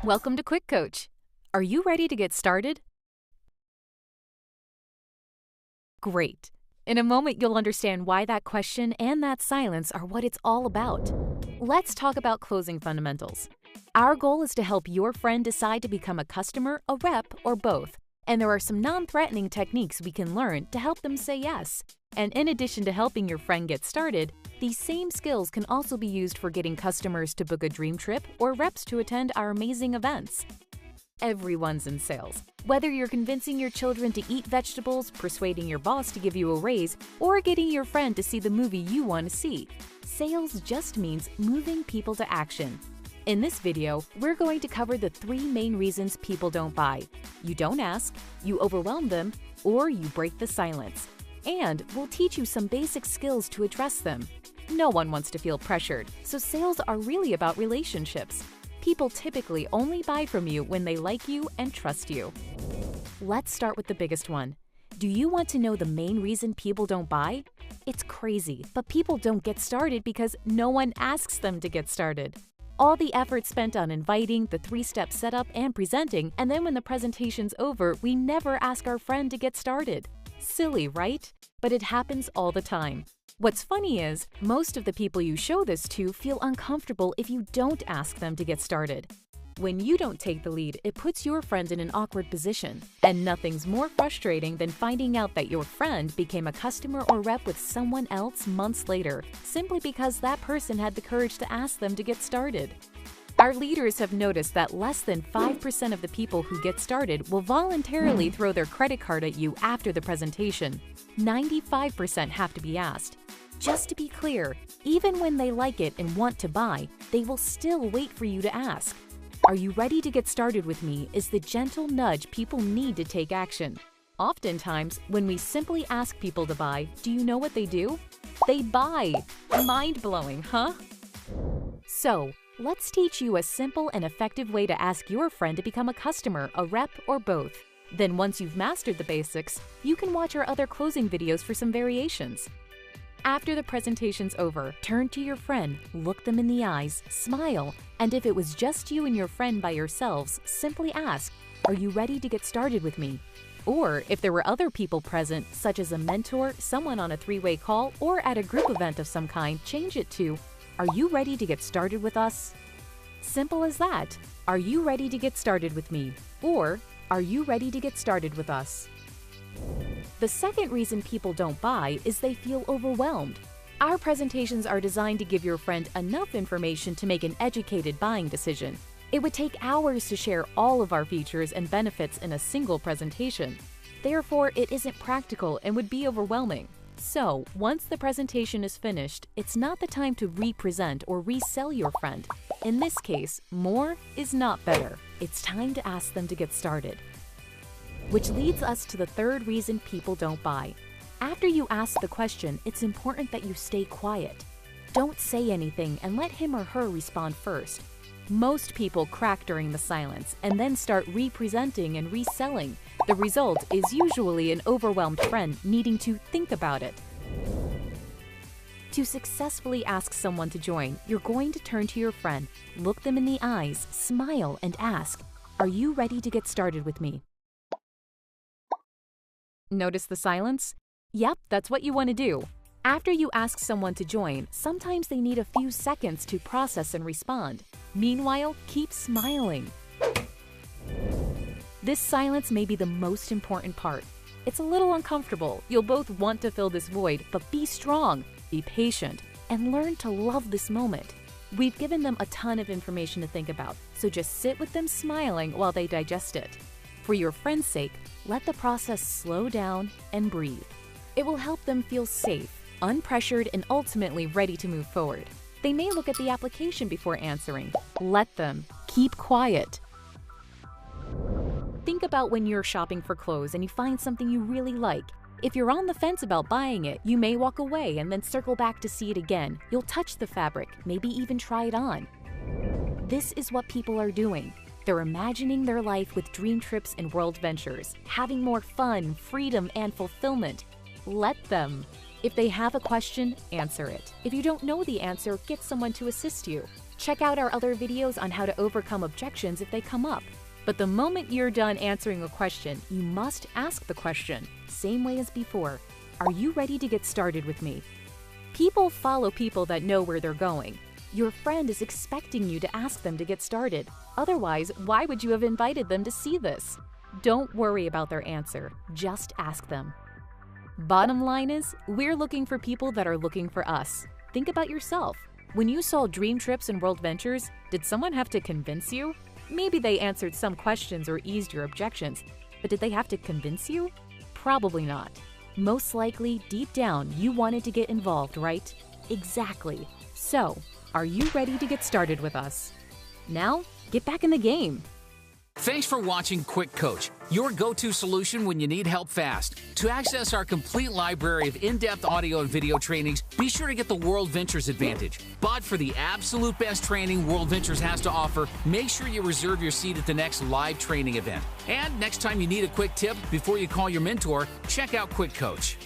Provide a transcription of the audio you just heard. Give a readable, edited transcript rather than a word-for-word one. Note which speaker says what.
Speaker 1: Welcome to QuickCoach. Are you ready to get started? Great. In a moment, you'll understand why that question and that silence are what it's all about. Let's talk about closing fundamentals. Our goal is to help your friend decide to become a customer, a rep, or both. And there are some non-threatening techniques we can learn to help them say yes. And in addition to helping your friend get started, these same skills can also be used for getting customers to book a dream trip or reps to attend our amazing events. Everyone's in sales. Whether you're convincing your children to eat vegetables, persuading your boss to give you a raise, or getting your friend to see the movie you want to see, sales just means moving people to action. In this video, we're going to cover the 3 main reasons people don't buy. You don't ask, you overwhelm them, or you break the silence. And we'll teach you some basic skills to address them. No one wants to feel pressured, so sales are really about relationships. People typically only buy from you when they like you and trust you. Let's start with the biggest one. Do you want to know the main reason people don't buy? It's crazy, but people don't get started because no one asks them to get started. All the effort spent on inviting, the 3-step setup, and presenting, and then when the presentation's over, we never ask our friend to get started. Silly, right? But it happens all the time. What's funny is, most of the people you show this to feel uncomfortable if you don't ask them to get started. When you don't take the lead, it puts your friend in an awkward position. And nothing's more frustrating than finding out that your friend became a customer or rep with someone else months later, simply because that person had the courage to ask them to get started. Our leaders have noticed that less than 5% of the people who get started will voluntarily throw their credit card at you after the presentation. 95% have to be asked. Just to be clear, even when they like it and want to buy, they will still wait for you to ask. Are you ready to get started with me is the gentle nudge people need to take action. Oftentimes, when we simply ask people to buy, do you know what they do? They buy! Mind-blowing, huh? So, let's teach you a simple and effective way to ask your friend to become a customer, a rep, or both. Then once you've mastered the basics, you can watch our other closing videos for some variations. After the presentation's over, turn to your friend, look them in the eyes, smile, and if it was just you and your friend by yourselves, simply ask, "Are you ready to get started with me?" Or if there were other people present, such as a mentor, someone on a 3-way call, or at a group event of some kind, change it to, "Are you ready to get started with us?" Simple as that. Are you ready to get started with me? Or, are you ready to get started with us? The second reason people don't buy is they feel overwhelmed. Our presentations are designed to give your friend enough information to make an educated buying decision. It would take hours to share all of our features and benefits in a single presentation. Therefore, it isn't practical and would be overwhelming. So, once the presentation is finished, it's not the time to re-present or resell your friend. In this case, more is not better. It's time to ask them to get started. Which leads us to the third reason people don't buy. After you ask the question, it's important that you stay quiet. Don't say anything and let him or her respond first. Most people crack during the silence and then start re-presenting and reselling. The result is usually an overwhelmed friend needing to think about it. To successfully ask someone to join, you're going to turn to your friend, look them in the eyes, smile, and ask, "Are you ready to get started with me?" Notice the silence? Yep, that's what you want to do. After you ask someone to join, sometimes they need a few seconds to process and respond. Meanwhile, keep smiling. This silence may be the most important part. It's a little uncomfortable. You'll both want to fill this void, but be strong, be patient, and learn to love this moment. We've given them a ton of information to think about, so just sit with them smiling while they digest it. For your friend's sake, let the process slow down and breathe. It will help them feel safe, unpressured, and ultimately ready to move forward. They may look at the application before answering. Let them. Keep quiet. Think about when you're shopping for clothes and you find something you really like. If you're on the fence about buying it, you may walk away and then circle back to see it again. You'll touch the fabric, maybe even try it on. This is what people are doing. They're imagining their life with dream trips and WorldVentures, having more fun, freedom, and fulfillment. Let them. If they have a question, answer it. If you don't know the answer, get someone to assist you. Check out our other videos on how to overcome objections if they come up. But the moment you're done answering a question, you must ask the question, same way as before. Are you ready to get started with me? People follow people that know where they're going. Your friend is expecting you to ask them to get started. Otherwise, why would you have invited them to see this? Don't worry about their answer, just ask them. Bottom line is, we're looking for people that are looking for us. Think about yourself. When you saw Dream Trips and WorldVentures, did someone have to convince you? Maybe they answered some questions or eased your objections, but did they have to convince you? Probably not. Most likely, deep down, you wanted to get involved, right? Exactly. So, are you ready to get started with us? Now, get back in the game.
Speaker 2: Thanks for watching QuickCoach, your go-to solution when you need help fast. To access our complete library of in-depth audio and video trainings, be sure to get the WorldVentures Advantage. But for the absolute best training WorldVentures has to offer, make sure you reserve your seat at the next live training event. And next time you need a quick tip before you call your mentor, check out QuickCoach.